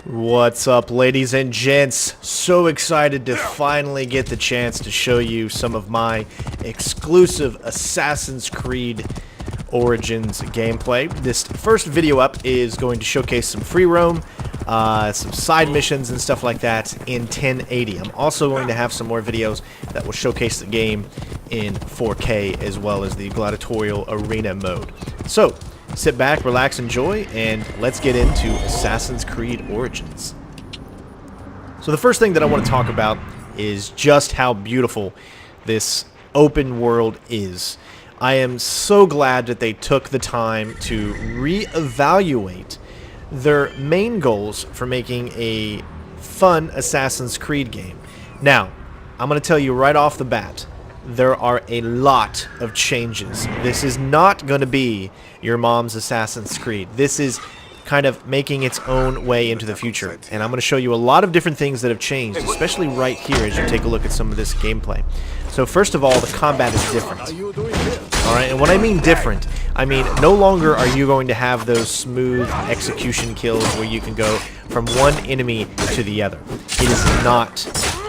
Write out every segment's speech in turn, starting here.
What's up, ladies and gents? So excited to finally get the chance to show you some of my exclusive Assassin's Creed Origins gameplay. This first video up is going to showcase some free roam, some side missions and stuff like that in 1080. I'm also going to have some more videos that will showcase the game in 4K as well as the gladiatorial arena mode. So, sit back, relax, enjoy, and let's get into Assassin's Creed Origins. So the first thing that I want to talk about is just how beautiful this open world is. I am so glad that they took the time to reevaluate their main goals for making a fun Assassin's Creed game. Now, I'm going to tell you right off the bat, there are a lot of changes. This is not going to be your mom's Assassin's Creed. This is kind of making its own way into the future. And I'm going to show you a lot of different things that have changed, especially right here as you take a look at some of this gameplay. So first of all, the combat is different. Alright, and when I mean different, I mean no longer are you going to have those smooth execution kills where you can go from one enemy to the other. It is not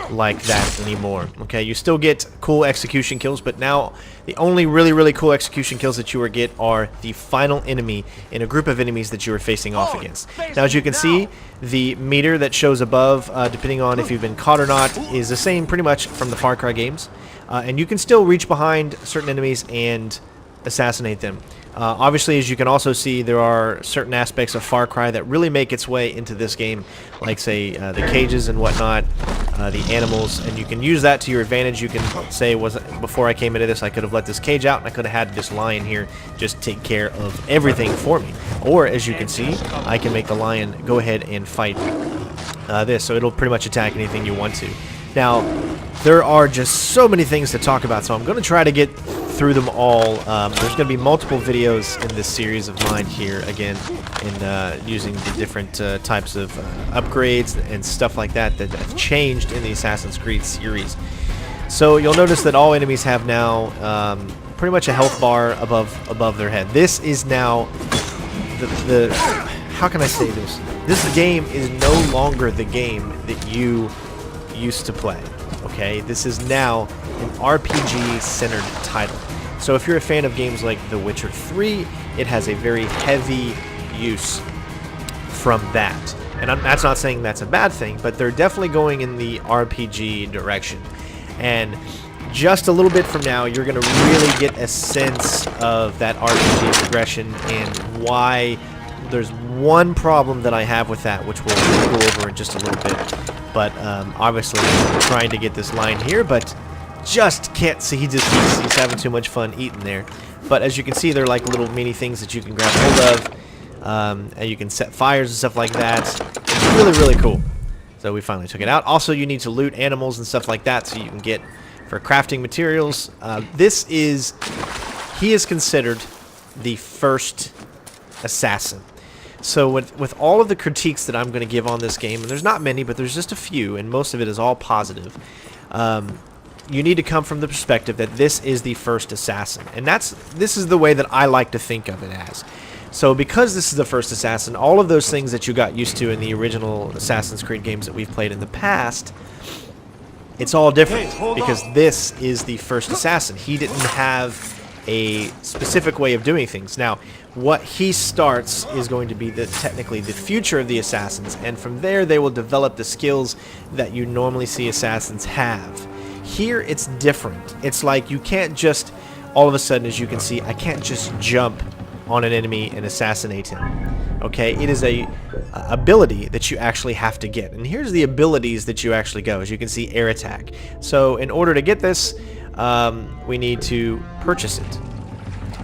like that anymore. Okay, you still get cool execution kills, but now the only really cool execution kills that you will get are the final enemy in a group of enemies that you are facing off against. Now, as you can see, the meter that shows above, depending on if you've been caught or not, is the same pretty much from the Far Cry games, and you can still reach behind certain enemies and assassinate them. Obviously, as you can also see, there are certain aspects of Far Cry that really make its way into this game, like, say, the cages and whatnot, the animals, and you can use that to your advantage. You can say, before I came into this, I could have let this cage out, and I could have had this lion here just take care of everything for me. Or, as you can see, I can make the lion go ahead and fight this, so it'll pretty much attack anything you want to. Now, there are just so many things to talk about, so I'm going to try to get through them all. There's going to be multiple videos in this series of mine here, again, in using the different types of upgrades and stuff like that that have changed in the Assassin's Creed series. So you'll notice that all enemies have now pretty much a health bar above their head. This is now the how can I say this? This game is no longer the game that you used to play. Okay, this is now an RPG-centered title. So if you're a fan of games like The Witcher 3, it has a very heavy use from that. And that's not saying that's a bad thing, but they're definitely going in the RPG direction. And just a little bit from now, you're going to really get a sense of that RPG progression and why. There's one problem that I have with that, which we'll go over in just a little bit. But obviously, I'm trying to get this line here, but just can't see. He's having too much fun eating there. But as you can see, they're like little mini things that you can grab hold of, and you can set fires and stuff like that. It's really cool. So we finally took it out. Also, you need to loot animals and stuff like that, so you can get for crafting materials. He is considered the first assassin. So with all of the critiques that I'm going to give on this game, and there's not many, but there's just a few, and most of it is all positive, you need to come from the perspective that this is the first assassin. And this is the way that I like to think of it as. So because this is the first assassin, all of those things that you got used to in the original Assassin's Creed games that we've played in the past, it's all different, because this is the first assassin. He didn't have a specific way of doing things. Now, what he starts is going to be technically the future of the assassins, and from there they will develop the skills that you normally see assassins have. Here it's different. It's like you can't just, all of a sudden, as you can see, I can't just jump on an enemy and assassinate him. Okay, it is a ability that you actually have to get. And here's the abilities that you actually go. As you can see, air attack. So in order to get this, we need to purchase it.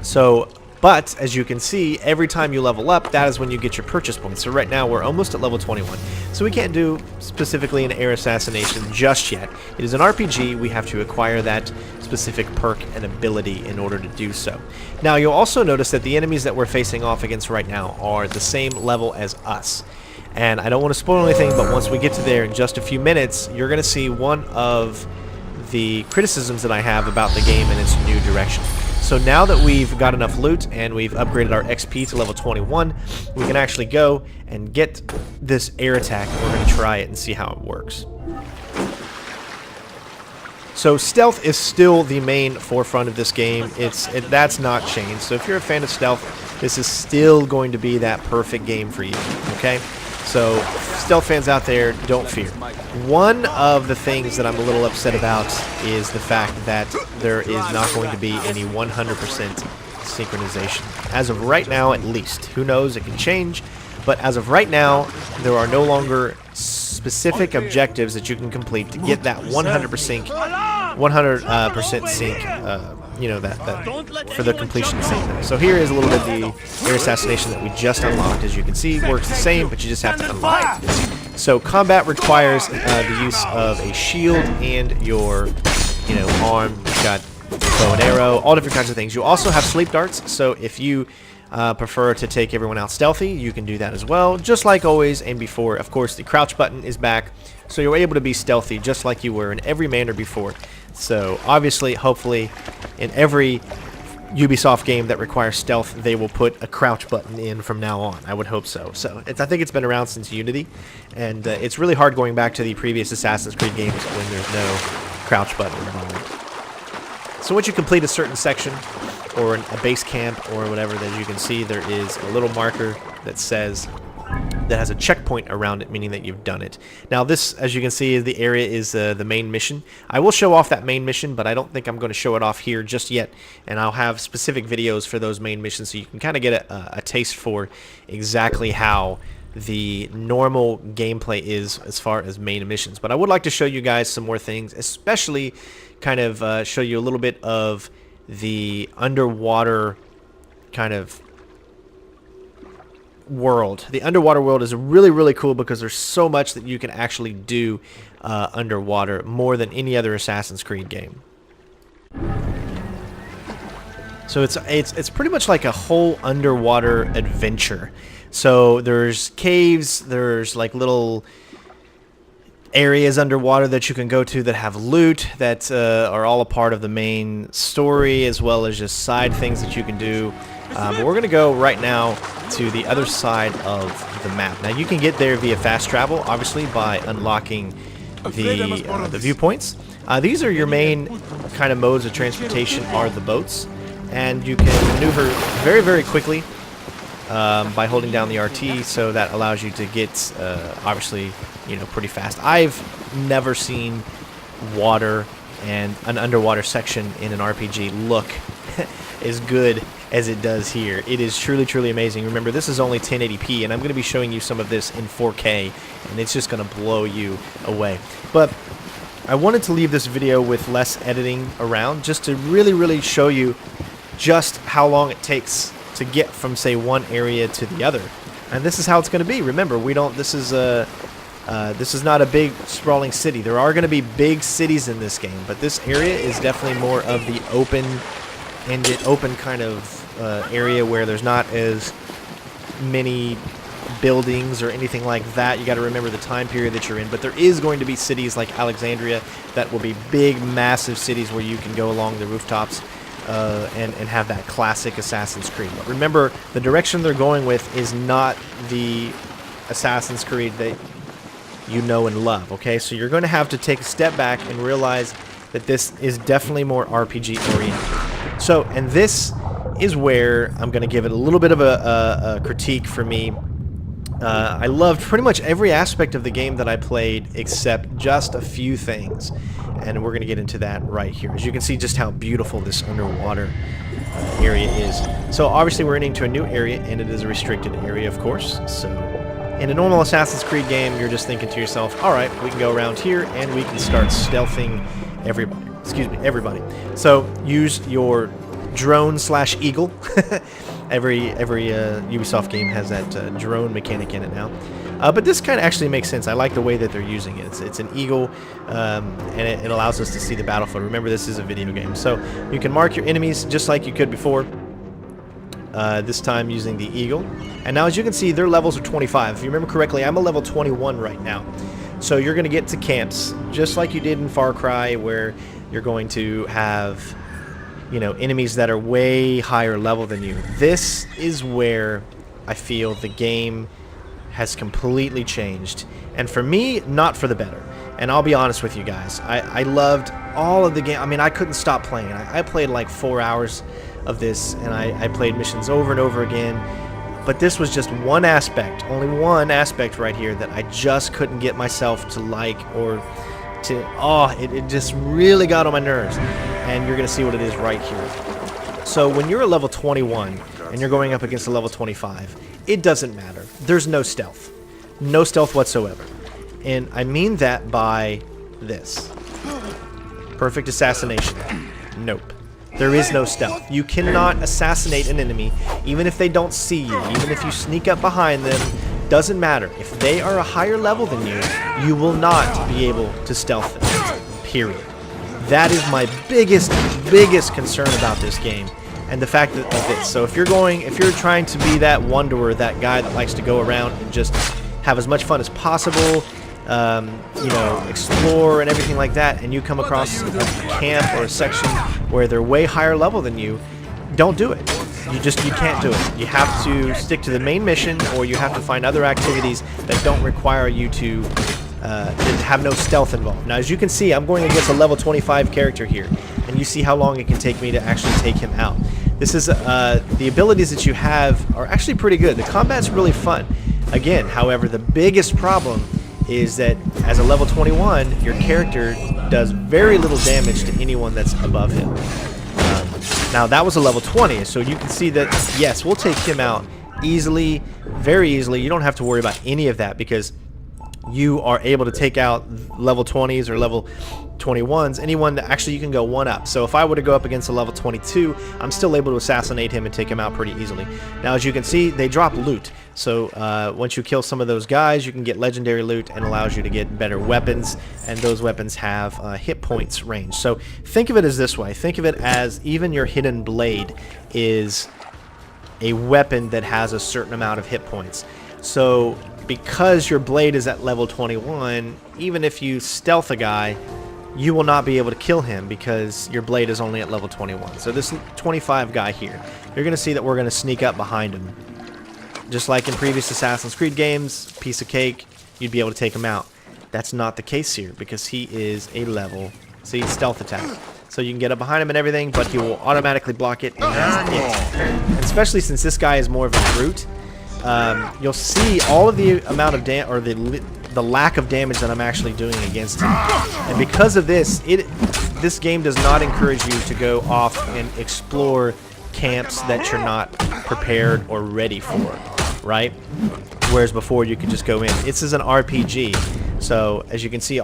So, but as you can see, every time you level up, that is when you get your purchase points. So right now we're almost at level 21. So we can't do specifically an air assassination just yet. It is an RPG. We have to acquire that specific perk and ability in order to do so. Now you'll also notice that the enemies that we're facing off against right now are the same level as us. And I don't want to spoil anything, but once we get to there in just a few minutes, you're going to see one of the criticisms that I have about the game and its new direction. So now that we've got enough loot and we've upgraded our XP to level 21, we can actually go and get this air attack. We're going to try it and see how it works. So stealth is still the main forefront of this game. That's not changed. So if you're a fan of stealth, this is still going to be that perfect game for you, okay? So stealth fans out there, don't fear. One of the things that I'm a little upset about is the fact that there is not going to be any 100% synchronization. As of right now, at least. Who knows, it can change. But as of right now, there are no longer specific objectives that you can complete to get that 100% sync, you know, that for the completion sync. So here is a little bit of the air assassination that we just unlocked. As you can see, works the same, but you just have to unlock it. So combat requires the use of a shield and your, you know, arm. You've got bow and arrow, all different kinds of things. You also have sleep darts, so if you prefer to take everyone out stealthy, you can do that as well, just like always and before. Of course, the crouch button is back, so you're able to be stealthy just like you were in every manner before. So obviously, hopefully, in every Ubisoft game that requires stealth, they will put a crouch button in from now on. I would hope so. So I think it's been around since Unity, and it's really hard going back to the previous Assassin's Creed games when there's no crouch button involved. So once you complete a certain section, or a base camp, or whatever, that you can see there is a little marker that says, that has a checkpoint around it, meaning that you've done it. Now this, as you can see, the area is the main mission. I will show off that main mission, but I don't think I'm going to show it off here just yet, and I'll have specific videos for those main missions so you can kind of get a taste for exactly how the normal gameplay is as far as main missions. But I would like to show you guys some more things, especially kind of show you a little bit of the underwater kind of world. The underwater world is really, really cool because there's so much that you can actually do underwater, more than any other Assassin's Creed game. So it's pretty much like a whole underwater adventure. So there's caves, there's like little areas underwater that you can go to that have loot that are all a part of the main story, as well as just side things that you can do. But we're going to go right now to the other side of the map. Now you can get there via fast travel, obviously, by unlocking the viewpoints. These are your main kind of modes of transportation, are the boats, and you can maneuver very, very quickly by holding down the RT, so that allows you to get obviously, you know, pretty fast. I've never seen water and an underwater section in an RPG look as good as it does here. It is truly, truly amazing. Remember, this is only 1080p, and I'm going to be showing you some of this in 4K, and it's just going to blow you away. But I wanted to leave this video with less editing around, just to really, really show you just how long it takes to get from, say, one area to the other. And this is how it's going to be. Remember, this is not a big sprawling city. There are going to be big cities in this game, but this area is definitely more of the open kind of area where there's not as many buildings or anything like that. You got to remember the time period that you're in, but there is going to be cities like Alexandria that will be big, massive cities where you can go along the rooftops and have that classic Assassin's Creed. But remember, the direction they're going with is not the Assassin's Creed that you know and love, okay? So you're going to have to take a step back and realize that this is definitely more RPG oriented. So, and this is where I'm going to give it a little bit of a critique for me. I loved pretty much every aspect of the game that I played except just a few things, and we're going to get into that right here. As you can see just how beautiful this underwater area is. So obviously we're into a new area, and it is a restricted area, of course. So in a normal Assassin's Creed game, you're just thinking to yourself, alright, we can go around here and we can start stealthing everybody. So use your drone / eagle. every Ubisoft game has that drone mechanic in it now. But this kind of actually makes sense. I like the way that they're using it. It's an eagle, and it allows us to see the battlefield. Remember, this is a video game. So you can mark your enemies just like you could before, this time using the eagle. And now as you can see, their levels are 25. If you remember correctly, I'm a level 21 right now. So you're going to get to camps just like you did in Far Cry, where you're going to have, you know, enemies that are way higher level than you. This is where I feel the game has completely changed. And for me, not for the better. And I'll be honest with you guys. I loved all of the game. I mean, I couldn't stop playing. I played like 4 hours of this, and I played missions over and over again. But this was just one aspect, only one aspect right here that I just couldn't get myself to like or to, it just really got on my nerves. And you're going to see what it is right here. So when you're at level 21 and you're going up against a level 25, it doesn't matter. There's no stealth. No stealth whatsoever. And I mean that by this. Perfect assassination. Nope. There is no stealth. You cannot assassinate an enemy, even if they don't see you, even if you sneak up behind them. Doesn't matter. If they are a higher level than you, you will not be able to stealth them. Period. That is my biggest concern about this game, and the fact that of this. So if you're trying to be that wanderer, that guy that likes to go around and just have as much fun as possible, you know, explore and everything like that, and you come across a camp or a section where they're way higher level than you, don't do it. You can't do it. You have to stick to the main mission, or you have to find other activities that don't require you to have no stealth involved. Now, as you can see, I'm going against a level 25 character here, and you see how long it can take me to actually take him out. This is the abilities that you have are actually pretty good. The combat's really fun. Again, however, the biggest problem is that as a level 21, your character does very little damage to anyone that's above him. Now that was a level 20, so you can see that, yes, we'll take him out easily, very easily. You don't have to worry about any of that because you are able to take out level 20s or level 21s, anyone that actually you can go one up. So if I were to go up against a level 22, I'm still able to assassinate him and take him out pretty easily. Now, as you can see, they drop loot. So once you kill some of those guys, you can get legendary loot and allows you to get better weapons, and those weapons have hit points range. So think of it as this way. Think of it as even your hidden blade is a weapon that has a certain amount of hit points. So because your blade is at level 21, even if you stealth a guy, you will not be able to kill him because your blade is only at level 21. So this 25 guy here, you're going to see that we're going to sneak up behind him. Just like in previous Assassin's Creed games, piece of cake, you'd be able to take him out. That's not the case here because he is a level, see, stealth attack. So you can get up behind him and everything, but he will automatically block it, and that's it. And especially since this guy is more of a brute, you'll see all of the amount of the lack of damage that I'm actually doing against him. And because of this, this game does not encourage you to go off and explore camps that you're not prepared or ready for, right? Whereas before you could just go in. This is an RPG, so as you can see,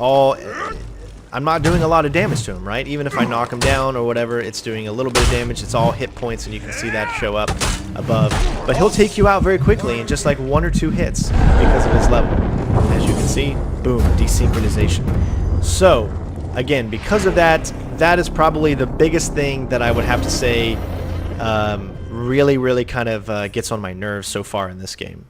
I'm not doing a lot of damage to him, right? Even if I knock him down or whatever, it's doing a little bit of damage. It's all hit points, and you can see that show up above. But he'll take you out very quickly in just like 1 or 2 hits because of his level. As you can see, boom, desynchronization. So, again, because of that, that is probably the biggest thing that I would have to say really kind of gets on my nerves so far in this game.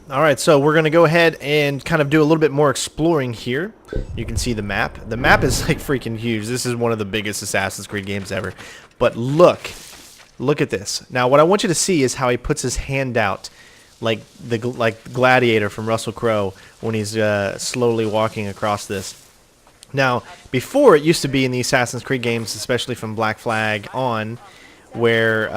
Alright, so we're going to go ahead and kind of do a little bit more exploring here. You can see the map. The map is like freaking huge. This is one of the biggest Assassin's Creed games ever. But look at this. Now what I want you to see is how he puts his hand out like Gladiator from Russell Crowe when he's slowly walking across this. Now, before it used to be in the Assassin's Creed games, especially from Black Flag on, where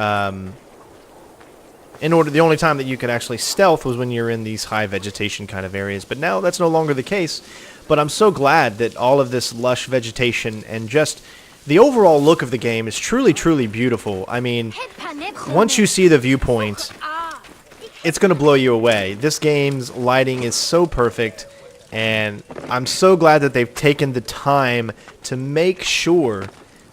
the only time that you could actually stealth was when you're in these high vegetation kind of areas. But now that's no longer the case. But I'm so glad that all of this lush vegetation and just the overall look of the game is truly beautiful. I mean, once you see the viewpoint, it's going to blow you away. This game's lighting is so perfect, and I'm so glad that they've taken the time to make sure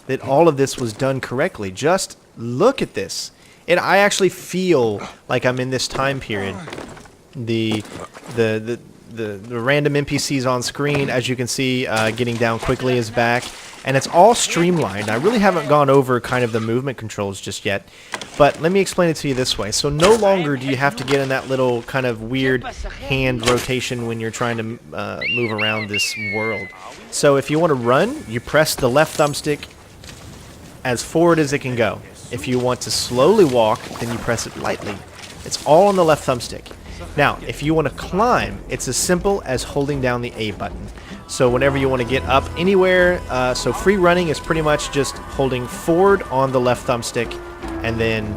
that all of this was done correctly. Just look at this. And I actually feel like I'm in this time period. The random NPCs on screen, as you can see, getting down quickly is back. and it's all streamlined. I really haven't gone over kind of the movement controls just yet, but let me explain it to you this way. So no longer do you have to get in that little kind of weird hand rotation when you're trying to move around this world. So if you want to run, you press the left thumbstick as forward as it can go. If you want to slowly walk, then you press it lightly. It's all on the left thumbstick. Now, if you want to climb, it's as simple as holding down the A button. So whenever you want to get up anywhere, so free running is pretty much just holding forward on the left thumbstick, and then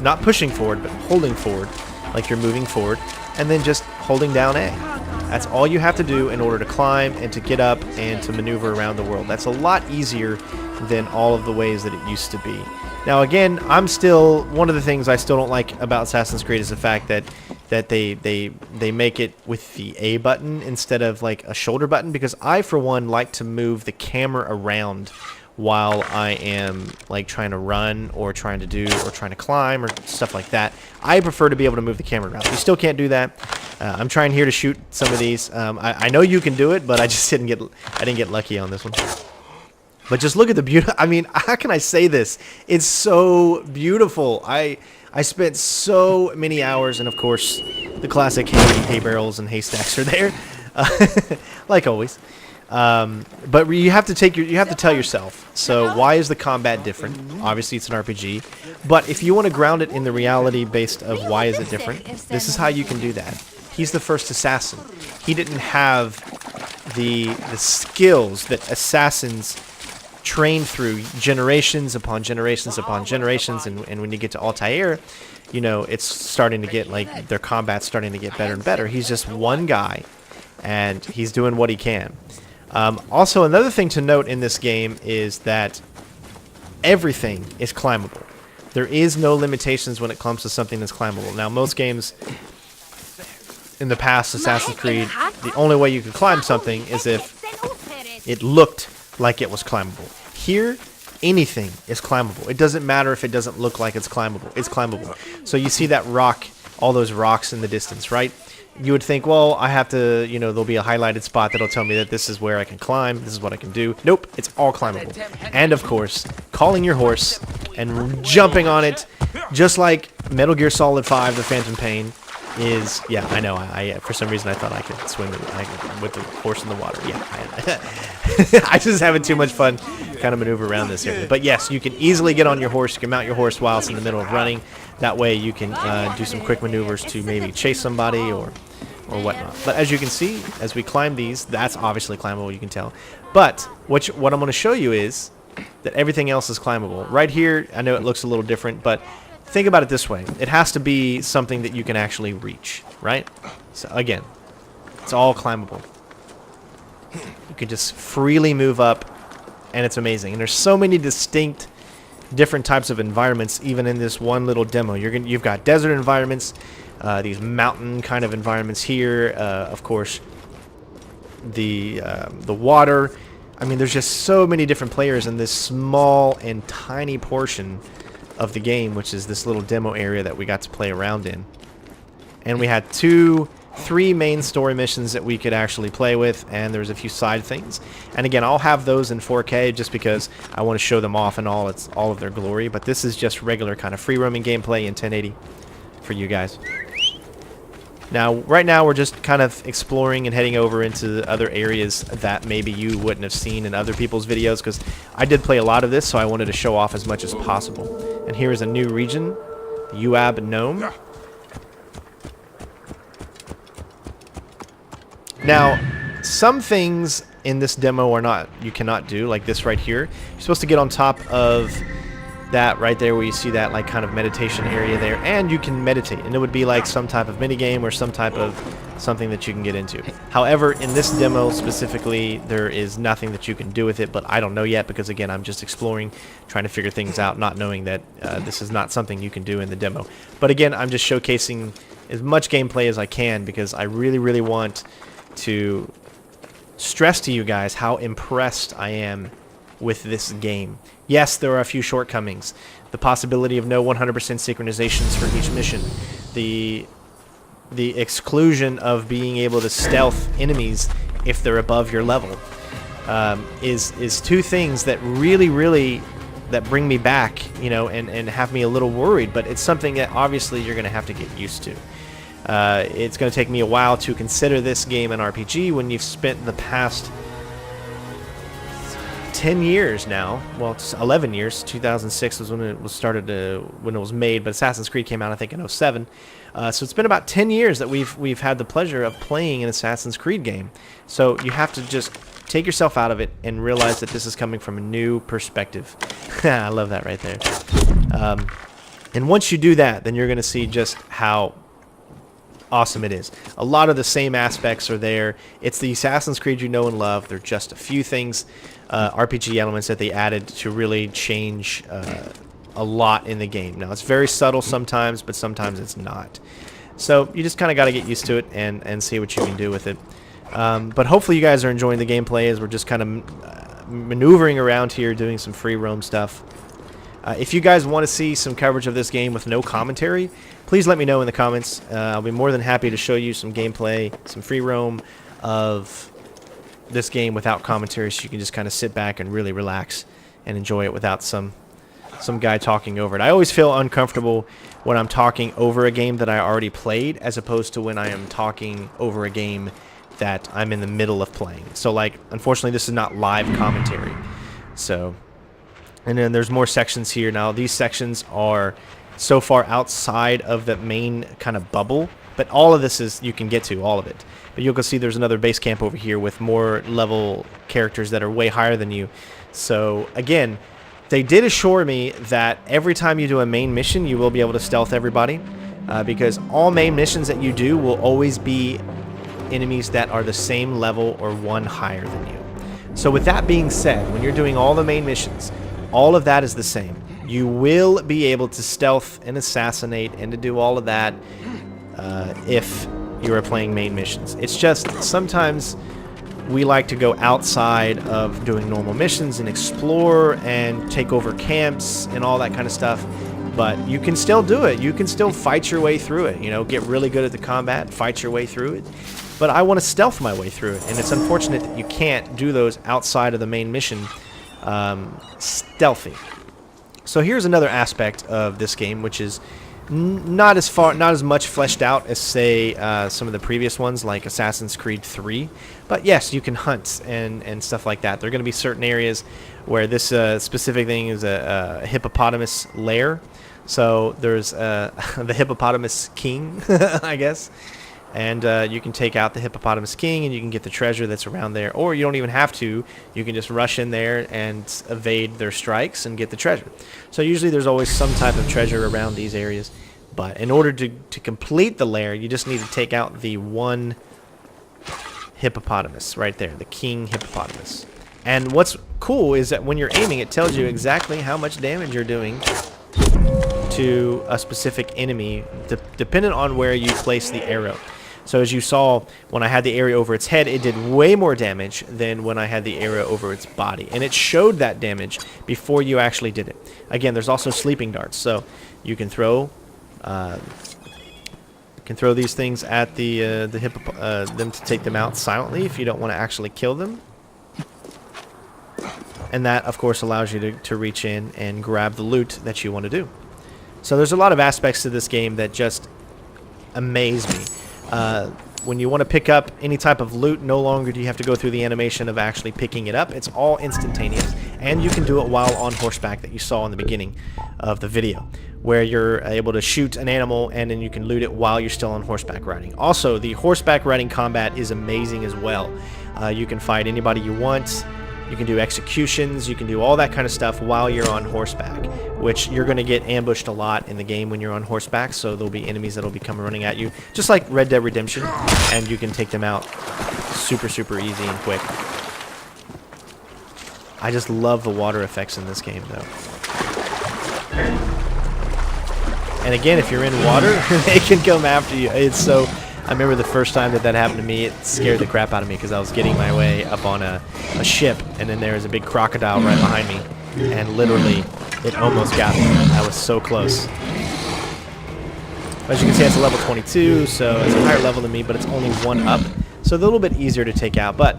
not pushing forward, but holding forward, like you're moving forward, and then just holding down A. That's all you have to do in order to climb and to get up and to maneuver around the world. That's a lot easier than all of the ways that it used to be. Now again, one of the things I still don't like about Assassin's Creed is the fact that they make it with the A button instead of like a shoulder button, because I for one like to move the camera around while I am like trying to run or trying to climb or stuff like that. I prefer to be able to move the camera around. You still can't do that. I'm trying here to shoot some of these. I know you can do it, but I just didn't get lucky on this one. But just look at the beauty. I mean, how can I say this? It's so beautiful. I spent so many hours, and of course, the classic hay barrels and haystacks are there, like always. But you have to tell yourself. So why is the combat different? Obviously, it's an RPG. But if you want to ground it in the reality based of why is it different, this is how you can do that. He's the first assassin. He didn't have the skills that assassins trained through generations upon generations upon generations, and when you get to Altair, you know, it's starting to get like their combat's starting to get better and better. He's just one guy, and he's doing what he can. Also, another thing to note in this game is that everything is climbable. There is no limitations when it comes to something that's climbable. Now, most games in the past, Assassin's Creed, the only way you could climb something is if it looked like it was climbable. Here, anything is climbable. It doesn't matter if it doesn't look like it's climbable. It's climbable. So you see that rock, all those rocks in the distance, right? You would think, well, I have to, you know, there'll be a highlighted spot that'll tell me that this is where I can climb, this is what I can do. Nope, it's all climbable. And of course, calling your horse and jumping on it, just like Metal Gear Solid 5, The Phantom Pain, is, yeah, I know, I for some reason I thought I could swim with the horse in the water. Yeah, I just having too much fun kind of maneuver around this area. But yes, you can easily get on your horse, you can mount your horse while it's in the middle of running. That way you can do some quick maneuvers to maybe chase somebody or whatnot. But as you can see, as we climb these, that's obviously climbable, you can tell. But what I'm going to show you is that everything else is climbable. Right here, I know it looks a little different, but think about it this way. It has to be something that you can actually reach, right? So again, it's all climbable. You can just freely move up, and it's amazing. And there's so many distinct different types of environments even in this one little demo. You've got desert environments, these mountain kind of environments here, of course the water. I mean, there's just so many different players in this small and tiny portion of the game, which is this little demo area that we got to play around in. And we had 3 main story missions that we could actually play with, and there's a few side things. And again, I'll have those in 4K just because I want to show them off in all of their glory. But this is just regular kind of free roaming gameplay in 1080 for you guys. Now, right now we're just kind of exploring and heading over into other areas that maybe you wouldn't have seen in other people's videos, because I did play a lot of this, so I wanted to show off as much as possible. And here is a new region, the UAB Gnome. Now, some things in this demo you cannot do, like this right here. You're supposed to get on top of that right there where you see that like kind of meditation area there, and you can meditate, and it would be like some type of mini game or some type of something that you can get into. However, in this demo specifically, there is nothing that you can do with it, but I don't know yet because again, I'm just exploring, trying to figure things out, not knowing that this is not something you can do in the demo. But again, I'm just showcasing as much gameplay as I can because I really want to stress to you guys how impressed I am with this game. Yes, there are a few shortcomings. The possibility of no 100% synchronizations for each mission. The exclusion of being able to stealth enemies if they're above your level. is two things that really that bring me back, you know, and have me a little worried. But it's something that obviously you're going to have to get used to. It's going to take me a while to consider this game an RPG when you've spent the past 10 years now. Well, it's 11 years. 2006 was when it was started, when it was made, but Assassin's Creed came out, I think, in 07. So it's been about 10 years that we've had the pleasure of playing an Assassin's Creed game. So you have to just take yourself out of it and realize that this is coming from a new perspective. I love that right there. And once you do that, then you're going to see just how awesome it is. A lot of the same aspects are there. It's the Assassin's Creed you know and love. There are just a few things, RPG elements that they added to really change a lot in the game. Now, it's very subtle sometimes, but sometimes it's not. So you just kind of got to get used to it and see what you can do with it. But hopefully you guys are enjoying the gameplay as we're just kind of maneuvering around here doing some free roam stuff. If you guys want to see some coverage of this game with no commentary, please let me know in the comments. I'll be more than happy to show you some gameplay, some free roam of this game without commentary, so you can just kind of sit back and really relax and enjoy it without some guy talking over it. I always feel uncomfortable when I'm talking over a game that I already played, as opposed to when I am talking over a game that I'm in the middle of playing. So, like, unfortunately, this is not live commentary. So, and then there's more sections here. Now, these sections are so far outside of the main kind of bubble, but all of this is, you can get to all of it. But you'll go see there's another base camp over here with more level characters that are way higher than you. So, again, they did assure me that every time you do a main mission, you will be able to stealth everybody, because all main missions that you do will always be enemies that are the same level or one higher than you. So with that being said, when you're doing all the main missions, all of that is the same. You will be able to stealth and assassinate and to do all of that if you are playing main missions. It's just sometimes we like to go outside of doing normal missions and explore and take over camps and all that kind of stuff. But you can still do it. You can still fight your way through it. You know, get really good at the combat, fight your way through it. But I want to stealth my way through it, and it's unfortunate that you can't do those outside of the main mission stealthy. So here's another aspect of this game, which is not as much fleshed out as, say, some of the previous ones, like Assassin's Creed 3. But yes, you can hunt and stuff like that. There are going to be certain areas where this specific thing is a hippopotamus lair. So there's the hippopotamus king, I guess. And you can take out the hippopotamus king and you can get the treasure that's around there. Or you don't even have to. You can just rush in there and evade their strikes and get the treasure. So usually there's always some type of treasure around these areas. But in order to complete the lair, you just need to take out the one hippopotamus right there. The king hippopotamus. And what's cool is that when you're aiming, it tells you exactly how much damage you're doing to a specific enemy, dependent on where you place the arrow. So as you saw, when I had the arrow over its head, it did way more damage than when I had the arrow over its body. And it showed that damage before you actually did it. Again, there's also sleeping darts. So you can throw these things at them to take them out silently if you don't want to actually kill them. And that, of course, allows you to reach in and grab the loot that you want to do. So there's a lot of aspects to this game that just amaze me. When you want to pick up any type of loot, no longer do you have to go through the animation of actually picking it up. It's all instantaneous, and you can do it while on horseback, that you saw in the beginning of the video, where you're able to shoot an animal and then you can loot it while you're still on horseback riding. Also, the horseback riding combat is amazing as well. You can fight anybody you want. You can do executions, you can do all that kind of stuff while you're on horseback, which you're going to get ambushed a lot in the game when you're on horseback, so there'll be enemies that'll be coming running at you, just like Red Dead Redemption, and you can take them out super, super easy and quick. I just love the water effects in this game, though. And again, if you're in water, they can come after you. It's so... I remember the first time that happened to me, it scared the crap out of me because I was getting my way up on a ship, and then there was a big crocodile right behind me, and literally, it almost got me. I was so close. As you can see, it's a level 22, so it's a higher level than me, but it's only one up, so a little bit easier to take out. But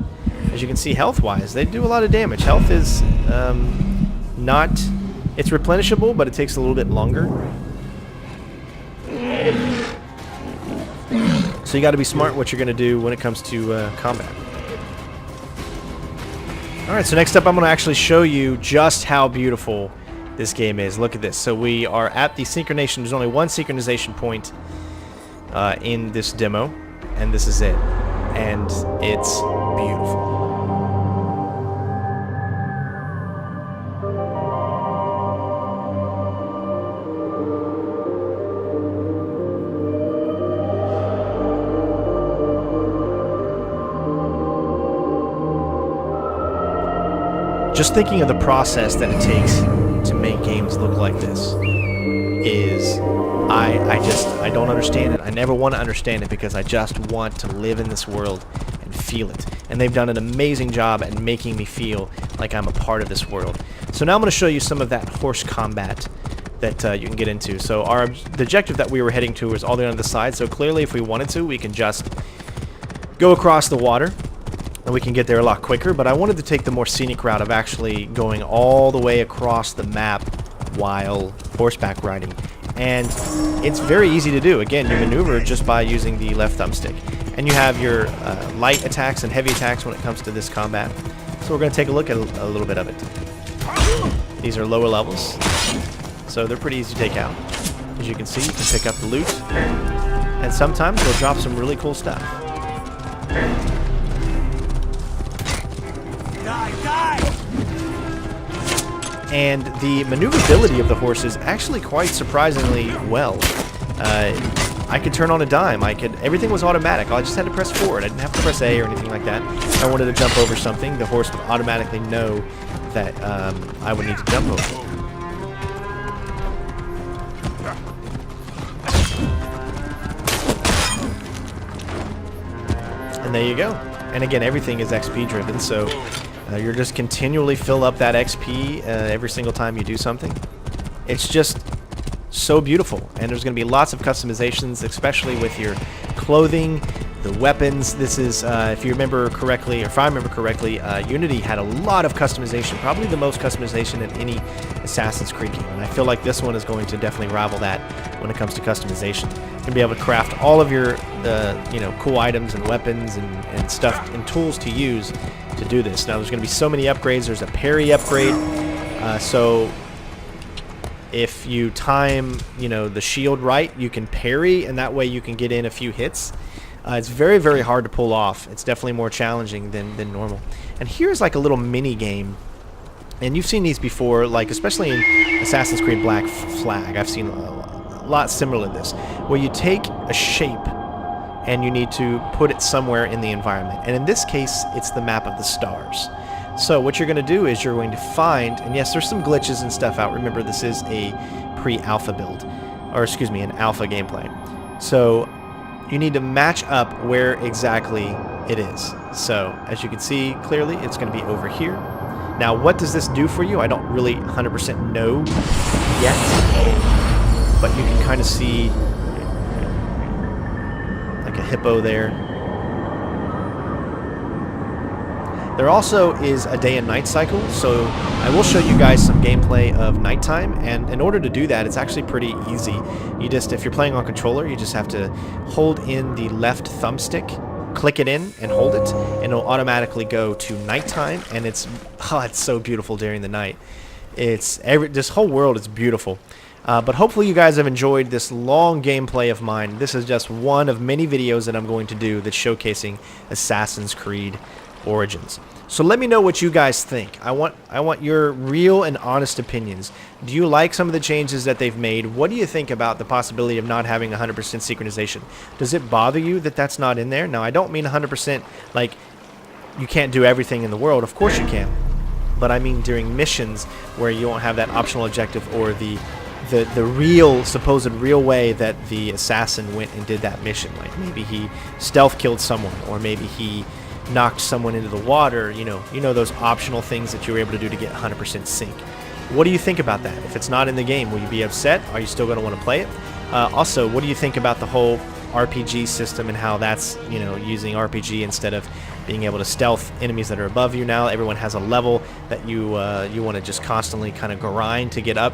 as you can see, health-wise, they do a lot of damage. Health is not... It's replenishable, but it takes a little bit longer. So you got to be smart what you're going to do when it comes to combat. Alright, so next up I'm going to actually show you just how beautiful this game is. Look at this. So we are at the synchronization. There's only one synchronization point in this demo, and this is it. And it's beautiful. Just thinking of the process that it takes to make games look like this is, I don't understand it. I never want to understand it because I just want to live in this world and feel it. And they've done an amazing job at making me feel like I'm a part of this world. So now I'm going to show you some of that horse combat that you can get into. So the objective that we were heading to is all the way on the side. So clearly if we wanted to, we can just go across the water and we can get there a lot quicker, but I wanted to take the more scenic route of actually going all the way across the map while horseback riding. And it's very easy to do. Again, you maneuver just by using the left thumbstick. And you have your light attacks and heavy attacks when it comes to this combat. So we're going to take a look at a little bit of it. These are lower levels, so they're pretty easy to take out. As you can see, you can pick up the loot, and sometimes they'll drop some really cool stuff. And the maneuverability of the horse is actually quite surprisingly well. I could turn on a dime. Everything was automatic. I just had to press forward. I didn't have to press A or anything like that. If I wanted to jump over something, the horse would automatically know that I would need to jump over. And there you go. And again, everything is XP driven, so you're just continually fill up that XP every single time you do something. It's just so beautiful, and there's going to be lots of customizations, especially with your clothing, the weapons. This is, if you remember correctly, or if I remember correctly, Unity had a lot of customization, probably the most customization in any Assassin's Creed game, and I feel like this one is going to definitely rival that when it comes to customization. You're going to be able to craft all of your cool items and weapons and stuff and tools to use to do this. Now there's going to be so many upgrades. There's a parry upgrade, so if you time the shield right, you can parry, and that way you can get in a few hits. It's very, very hard to pull off. It's definitely more challenging than normal. And here's like a little mini game, and you've seen these before, like especially in Assassin's Creed Black Flag. I've seen a lot similar to this, where you take a shape and you need to put it somewhere in the environment. And in this case, it's the map of the stars. So what you're going to do is you're going to find, and yes, there's some glitches and stuff out. Remember, this is a pre-alpha build, or excuse me, an alpha gameplay. So you need to match up where exactly it is. So as you can see clearly, it's going to be over here. Now, what does this do for you? I don't really 100% know yet, but you can kind of see like a hippo there. There also is a day and night cycle, so I will show you guys some gameplay of nighttime, and in order to do that, it's actually pretty easy. If you're playing on controller, you just have to hold in the left thumbstick, click it in, and hold it, and it'll automatically go to nighttime, and it's so beautiful during the night. This whole world is beautiful. But hopefully you guys have enjoyed this long gameplay of mine. This is just one of many videos that I'm going to do that's showcasing Assassin's Creed Origins. So let me know what you guys think. I want your real and honest opinions. Do you like some of the changes that they've made? What do you think about the possibility of not having 100% synchronization? Does it bother you that that's not in there? Now, I don't mean 100% like you can't do everything in the world. Of course you can. But I mean during missions where you won't have that optional objective, or the supposed real way that the assassin went and did that mission. Like maybe he stealth killed someone, or maybe he knocked someone into the water. You know those optional things that you were able to do to get 100% sync. What do you think about that? If it's not in the game, will you be upset? Are you still going to want to play it? Also, what do you think about the whole RPG system and how that's, you know, using RPG instead of being able to stealth enemies that are above you. Now everyone has a level that you want to just constantly kind of grind to get up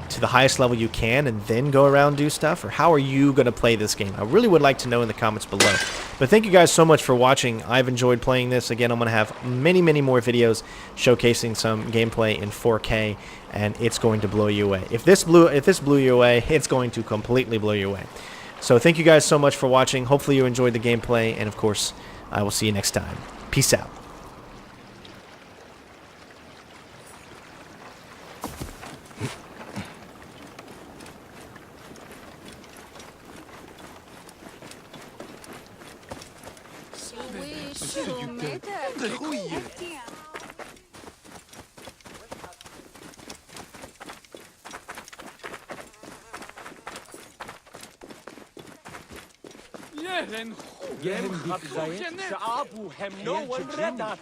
to the highest level you can and then go around and do stuff? Or how are you going to play this game? I really would like to know in the comments below. But thank you guys so much for watching. I've enjoyed playing this. Again, I'm going to have many, many more videos showcasing some gameplay in 4K, and it's going to blow you away. If this blew you away, it's going to completely blow you away. So thank you guys so much for watching. Hopefully you enjoyed the gameplay, and of course, I will see you next time. Peace out. ين خبزين شعاب وهم نو ورد